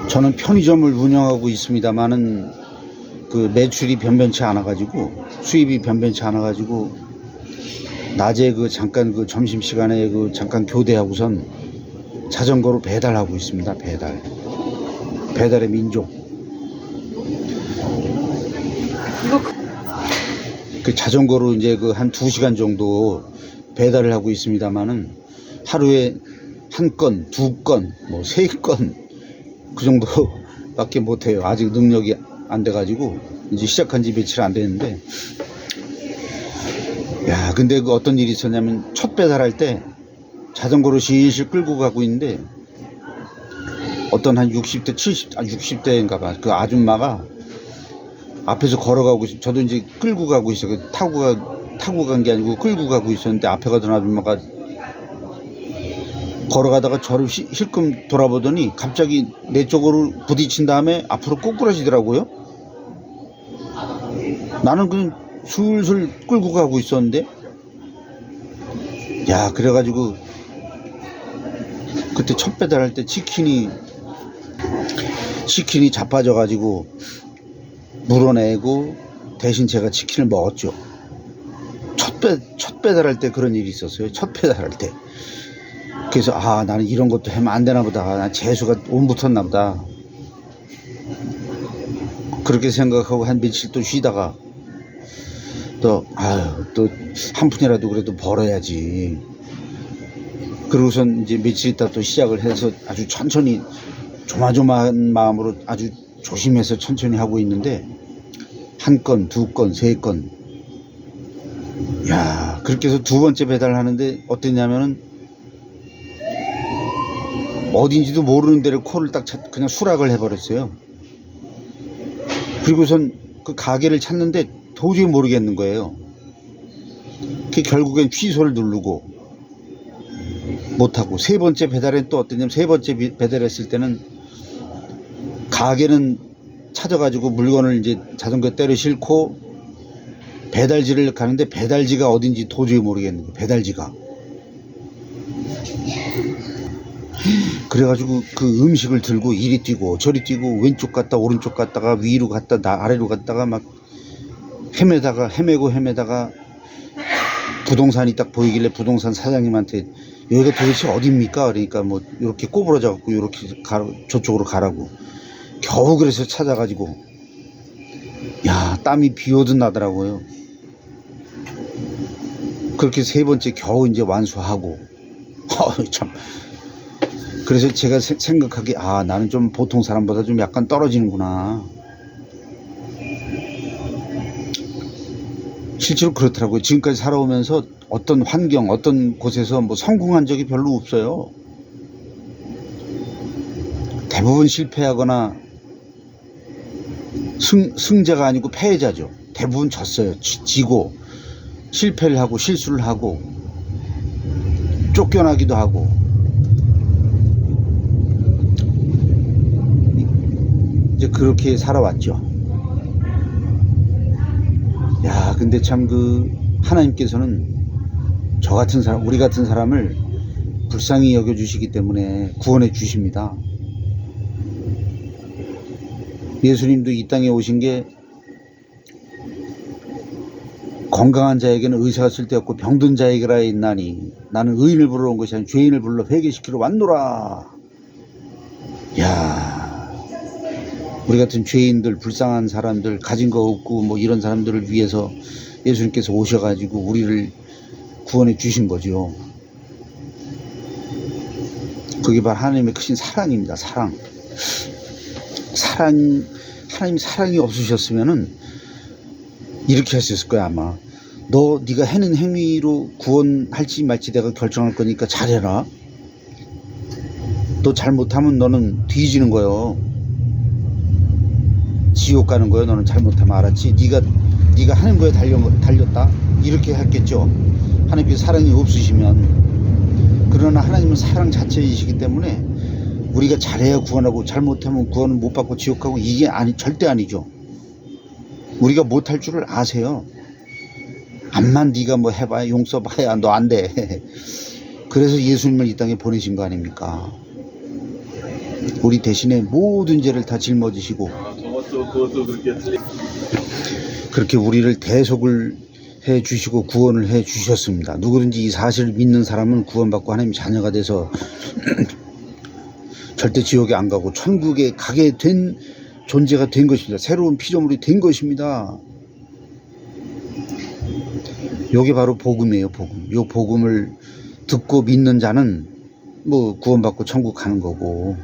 저는 편의점을 운영하고 있습니다만은 그 매출이 변변치 않아 가지고 수입이 변변치 않아 가지고 낮에 그 잠깐 그 점심시간에 그 잠깐 교대하고선 자전거로 배달하고 있습니다. 배달의 민족. 그 자전거로 이제 그 한 2시간 정도 배달을 하고 있습니다만은 하루에 1건, 2건, 뭐 3건 그 정도밖에 못해요. 아직 능력이 안 돼가지고 이제 시작한 지 며칠 안 됐는데, 야, 근데 그 어떤 일이 있었냐면 첫 배달할 때 자전거로 실실 끌고 가고 있는데 어떤 한 60대, 60대인가 봐. 그 아줌마가 앞에서 걸어가고 있어. 저도 이제 끌고 가고 있어. 타고 간 게 아니고 끌고 가고 있었는데 앞에 가던 아줌마가 걸어가다가 저를 힐끔 돌아보더니 갑자기 내 쪽으로 부딪힌 다음에 앞으로 꼬꾸라지더라고요. 나는 그냥 술술 끌고 가고 있었는데, 야, 그래가지고 그때 첫 배달할 때 치킨이 자빠져가지고 물어내고 대신 제가 치킨을 먹었죠. 첫 배달할 때 그런 일이 있었어요. 첫 배달할 때. 그래서 나는 이런 것도 하면 안 되나 보다. 난 재수가 온 붙었나 보다. 그렇게 생각하고 한 며칠 또 쉬다가 또 한 푼이라도 그래도 벌어야지. 그러고선 이제 며칠 있다 또 시작을 해서 아주 천천히 조마조마한 마음으로 아주 조심해서 천천히 하고 있는데 1건, 2건, 3건. 야, 그렇게 해서 2번째 배달을 하는데 어땠냐면은 어딘지도 모르는 데를 코를 딱 그냥 수락을 해버렸어요. 그리고선 그 가게를 찾는데 도저히 모르겠는 거예요. 결국엔 취소를 누르고 못하고, 3번째 배달은 또 어땠냐면 3번째 배달했을 때는 가게는 찾아가지고 물건을 이제 자전거 때려 싣고 배달지를 가는데 배달지가 어딘지 도저히 모르겠는 거예요. 배달지가. 그래가지고 그 음식을 들고 이리 뛰고 저리 뛰고 왼쪽 갔다 오른쪽 갔다가 위로 갔다 아래로 갔다가 막 헤매다가 부동산이 딱 보이길래 부동산 사장님한테 여기가 도대체 어딥니까? 그러니까 뭐 이렇게 꼬부러져 갖고 이렇게 저쪽으로 가라고. 겨우 그래서 찾아가지고, 야, 땀이 비 오듯 나더라고요. 그렇게 3번째 겨우 이제 완수하고. 참. 그래서 제가 생각하기에 나는 좀 보통 사람보다 좀 약간 떨어지는구나. 실제로 그렇더라고요. 지금까지 살아오면서 어떤 환경, 어떤 곳에서 뭐 성공한 적이 별로 없어요. 대부분 실패하거나 승자가 아니고 패자죠. 대부분 졌어요. 지고 실패를 하고 실수를 하고 쫓겨나기도 하고. 이제 그렇게 살아왔죠. 야, 근데 참 하나님께서는 저 같은 사람, 우리 같은 사람을 불쌍히 여겨주시기 때문에 구원해 주십니다. 예수님도 이 땅에 오신 게 건강한 자에게는 의사가 쓸데없고 병든 자에게라 있나니 나는 의인을 부르러 온 것이 아니라 죄인을 불러 회개시키러 왔노라. 야, 우리 같은 죄인들, 불쌍한 사람들, 가진 거 없고 뭐 이런 사람들을 위해서 예수님께서 오셔가지고 우리를 구원해 주신 거죠. 그게 바로 하나님의 크신 사랑입니다. 하나님 사랑이 없으셨으면은 이렇게 하셨을 거야. 아마 네가 하는 행위로 구원할지 말지 내가 결정할 거니까 잘해라. 너 잘못하면 너는 뒤지는 거요. 지옥 가는 거예요. 너는 잘못하면. 알았지? 네가 하는 거에 달렸다. 이렇게 했겠죠. 하나님께서 사랑이 없으시면. 그러나 하나님은 사랑 자체이시기 때문에 우리가 잘해야 구원하고 잘못하면 구원은 못 받고 지옥 가고, 이게 절대 아니죠. 우리가 못할 줄을 아세요. 암만 네가 뭐 해봐야 용서봐야 너 안 돼. 그래서 예수님을 이 땅에 보내신 거 아닙니까? 우리 대신에 모든 죄를 다 짊어지시고 그것도 그렇게 틀린. 그렇게 우리를 대속을 해 주시고 구원을 해 주셨습니다. 누구든지 이 사실을 믿는 사람은 구원받고 하나님의 자녀가 돼서 절대 지옥에 안 가고 천국에 가게 된 존재가 된 것입니다. 새로운 피조물이 된 것입니다. 요게 바로 복음이에요. 복음. 요 복음을 듣고 믿는 자는 뭐 구원받고 천국 가는 거고,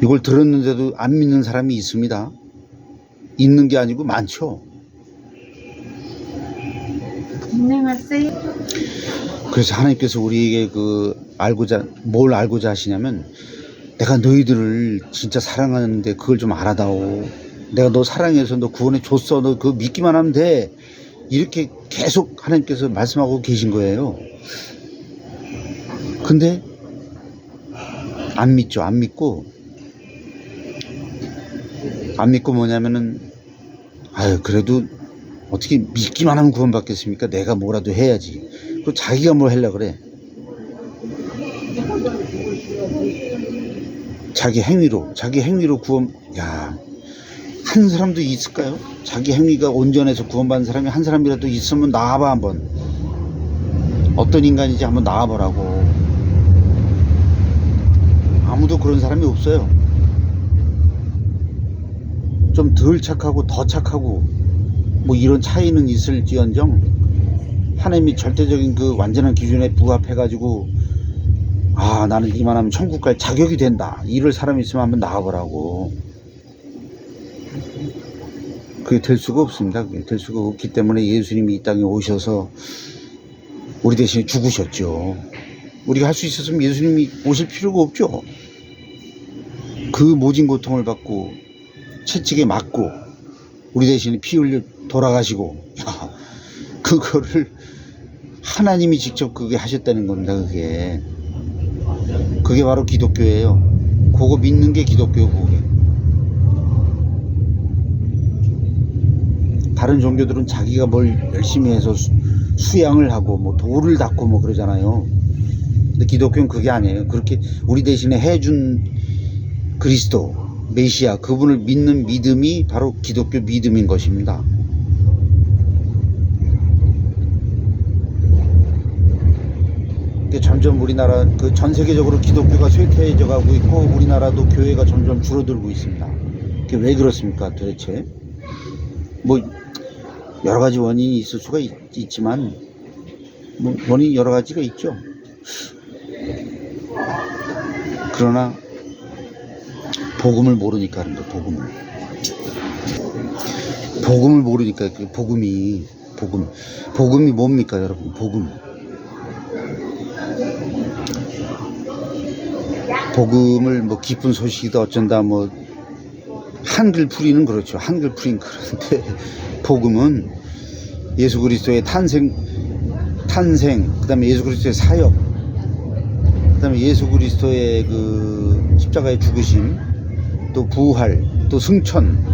이걸 들었는데도 안 믿는 사람이 있습니다. 있는 게 아니고 많죠. 그래서 하나님께서 우리에게 뭘 알고자 하시냐면, 내가 너희들을 진짜 사랑하는데 그걸 좀 알아다오. 내가 너 사랑해서 너 구원해 줬어. 너 그거 믿기만 하면 돼. 이렇게 계속 하나님께서 말씀하고 계신 거예요. 근데 안 믿죠. 안 믿고 뭐냐면은, 그래도 어떻게 믿기만 하면 구원받겠습니까? 내가 뭐라도 해야지. 그리고 자기가 뭘 하려고 그래. 자기 행위로 구원, 한 사람도 있을까요? 자기 행위가 온전해서 구원받는 사람이 한 사람이라도 있으면 나와봐 한번. 어떤 인간인지 한번 나와보라고. 아무도 그런 사람이 없어요. 좀 덜 착하고 더 착하고 뭐 이런 차이는 있을지언정, 하나님이 절대적인 그 완전한 기준에 부합해가지고 나는 이만하면 천국 갈 자격이 된다, 이럴 사람이 있으면 한번 나와보라고. 그게 될 수가 없습니다. 그게 될 수가 없기 때문에 예수님이 이 땅에 오셔서 우리 대신에 죽으셨죠. 우리가 할 수 있었으면 예수님이 오실 필요가 없죠. 그 모진 고통을 받고 채찍에 맞고 우리 대신에 피 흘려 돌아가시고, 그거를 하나님이 직접 그게 하셨다는 겁니다. 그게 바로 기독교예요. 그거 믿는 게 기독교고. 그게 다른 종교들은 자기가 뭘 열심히 해서 수양을 하고 뭐 돌을 닦고 뭐 그러잖아요. 근데 기독교는 그게 아니에요. 그렇게 우리 대신에 해준 그리스도 메시아, 그분을 믿는 믿음이 바로 기독교 믿음인 것입니다. 점점 우리나라 전 세계적으로 기독교가 쇠퇴해져 가고 있고, 우리나라도 교회가 점점 줄어들고 있습니다. 그게 왜 그렇습니까 도대체? 뭐 여러 가지 원인이 있을 수가 있지만 뭐 원인이 여러 가지가 있죠. 그러나 복음을 모르니까 그런 거예요. 복음을 모르니까. 복음이 뭡니까 여러분? 복음을 뭐 기쁜 소식이다 어쩐다 뭐 한글풀이는 그렇죠. 한글풀이는 그런데 복음은 예수 그리스도의 탄생, 그다음에 예수 그리스도의 사역, 그다음에 예수 그리스도의 그 십자가의 죽으심, 또 부활, 또 승천,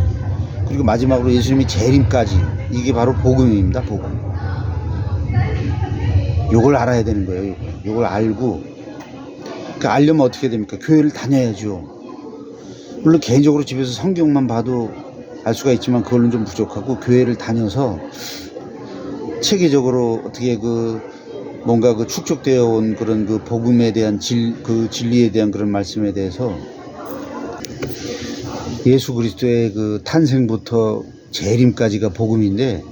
그리고 마지막으로 예수님의 재림까지, 이게 바로 복음입니다. 복음. 요걸 알아야 되는 거예요. 요걸 알고, 알려면 어떻게 됩니까? 교회를 다녀야죠. 물론 개인적으로 집에서 성경만 봐도 알 수가 있지만 그걸로는 좀 부족하고, 교회를 다녀서 체계적으로 어떻게 뭔가 축적되어 온 그런 복음에 대한 진리에 대한 그런 말씀에 대해서, 예수 그리스도의 탄생부터 재림까지가 복음인데,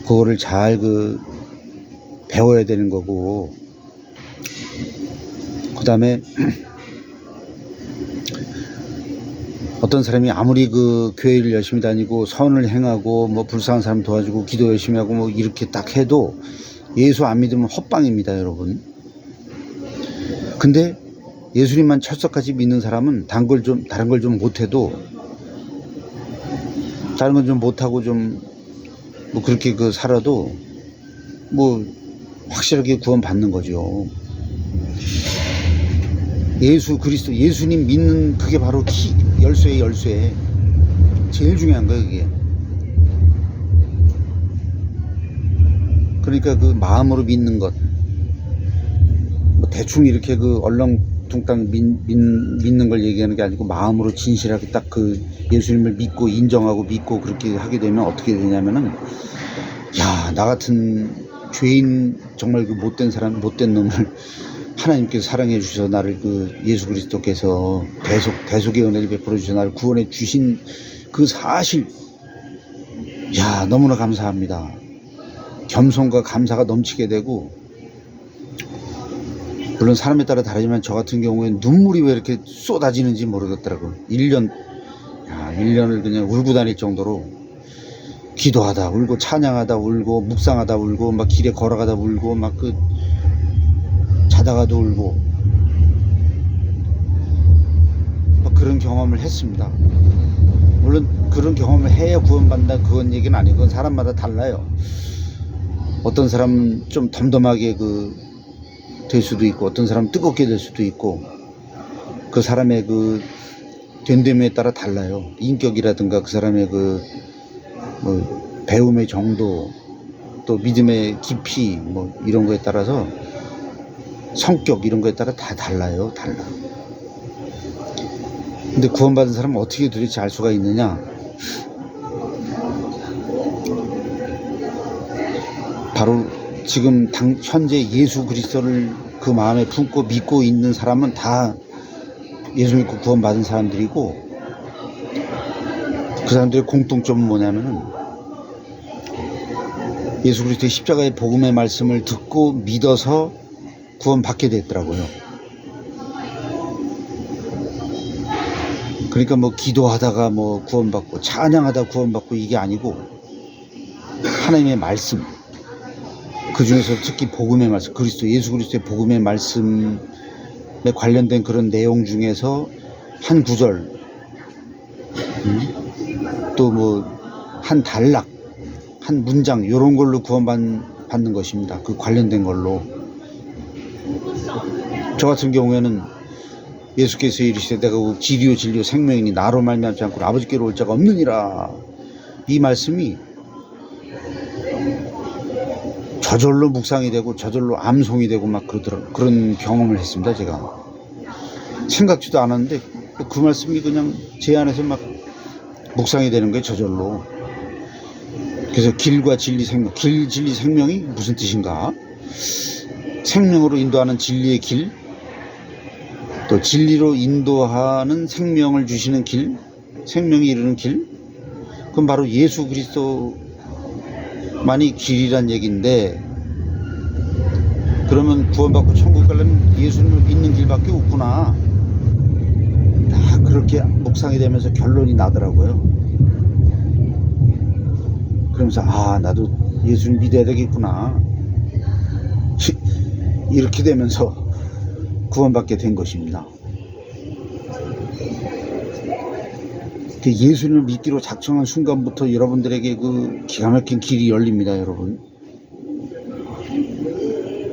그거를 잘 배워야 되는 거고, 그 다음에 어떤 사람이 아무리 교회를 열심히 다니고 선을 행하고 뭐 불쌍한 사람 도와주고 기도 열심히 하고 뭐 이렇게 딱 해도 예수 안 믿으면 헛방입니다, 여러분. 근데 예수님만 철석같이 믿는 사람은 다른 걸 좀 못해도, 다른 건 좀 못하고 좀 뭐 그렇게 살아도 뭐 확실하게 구원 받는 거죠. 예수 그리스도, 예수님 믿는 그게 바로 열쇠. 제일 중요한 거예요, 그게. 그러니까 마음으로 믿는 것, 뭐 대충 이렇게 둥땅 믿는 걸 얘기하는 게 아니고 마음으로 진실하게 딱 그 예수님을 믿고 인정하고 믿고 그렇게 하게 되면 어떻게 되냐면은 야, 나 같은 죄인 정말 그 못된 사람 못된 놈을 하나님께서 사랑해 주셔서 나를 그 예수 그리스도께서 대속의 은혜를 베풀어 주셔서 나를 구원해 주신 그 사실, 야, 너무나 감사합니다. 겸손과 감사가 넘치게 되고, 물론 사람에 따라 다르지만 저 같은 경우에는 눈물이 왜 이렇게 쏟아지는지 모르겠더라고요. 1년을 그냥 울고 다닐 정도로 기도하다 울고 찬양하다 울고 묵상하다 울고 막 길에 걸어가다 울고 막 그 자다가도 울고 막 그런 경험을 했습니다. 물론 그런 경험을 해야 구원받는다 그건 얘기는 아니고 그건 사람마다 달라요. 어떤 사람은 좀 덤덤하게 될 수도 있고 어떤 사람은 뜨겁게 될 수도 있고 그 사람의 그 된됨에 따라 달라요. 인격이라든가 그 사람의 뭐 배움의 정도 또 믿음의 깊이 뭐 이런 거에 따라서 성격 이런 거에 따라 다 달라요. 근데 구원받은 사람은 어떻게 도대체 알 수가 있느냐? 바로 지금 현재 예수 그리스도를 그 마음에 품고 믿고 있는 사람은 다 예수 믿고 구원받은 사람들이고 그 사람들의 공통점은 뭐냐면은 예수 그리스도의 십자가의 복음의 말씀을 듣고 믿어서 구원받게 됐더라고요. 그러니까 뭐 기도하다가 뭐 구원받고 찬양하다 구원받고 이게 아니고 하나님의 말씀 그 중에서 특히 복음의 말씀 예수 그리스도의 복음의 말씀에 관련된 그런 내용 중에서 한 구절 또 뭐 한 단락 한 문장 이런 걸로 구원받는 것입니다. 그 관련된 걸로. 저 같은 경우에는 예수께서 이르시되 내가 그 길이요 진리요 생명이니 나로 말미암지 않고 아버지께로 올 자가 없느니라. 이 말씀이 저절로 묵상이 되고 저절로 암송이 되고 막 그런 경험을 했습니다. 제가 생각지도 않았는데 그 말씀이 그냥 제 안에서 막 묵상이 되는 거예요. 저절로. 그래서 길과 진리 생명, 길 진리 생명이 무슨 뜻인가? 생명으로 인도하는 진리의 길, 또 진리로 인도하는 생명을 주시는 길, 생명이 이르는 길, 그건 바로 예수 그리스도만이 길이란 얘기인데, 그러면 구원받고 천국 가려면 예수님을 믿는 길밖에 없구나. 다 그렇게 묵상이 되면서 결론이 나더라고요. 그러면서 나도 예수님 믿어야 되겠구나. 이렇게 되면서 구원받게 된 것입니다. 예수님을 믿기로 작정한 순간부터 여러분들에게 그 기가 막힌 길이 열립니다. 여러분,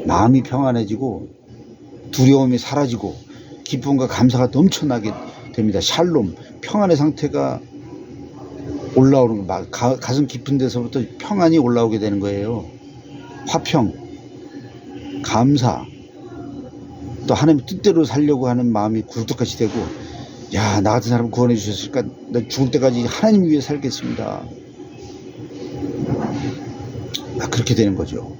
마음이 평안해지고 두려움이 사라지고 기쁨과 감사가 넘쳐나게 됩니다. 샬롬, 평안의 상태가 올라오는 거, 가슴 깊은 데서부터 평안이 올라오게 되는 거예요. 화평, 감사, 또 하나님 뜻대로 살려고 하는 마음이 굴뚝같이 되고, 야, 나 같은 사람 구원해 주셨으니까 나 죽을 때까지 하나님 위해 살겠습니다. 그렇게 되는 거죠.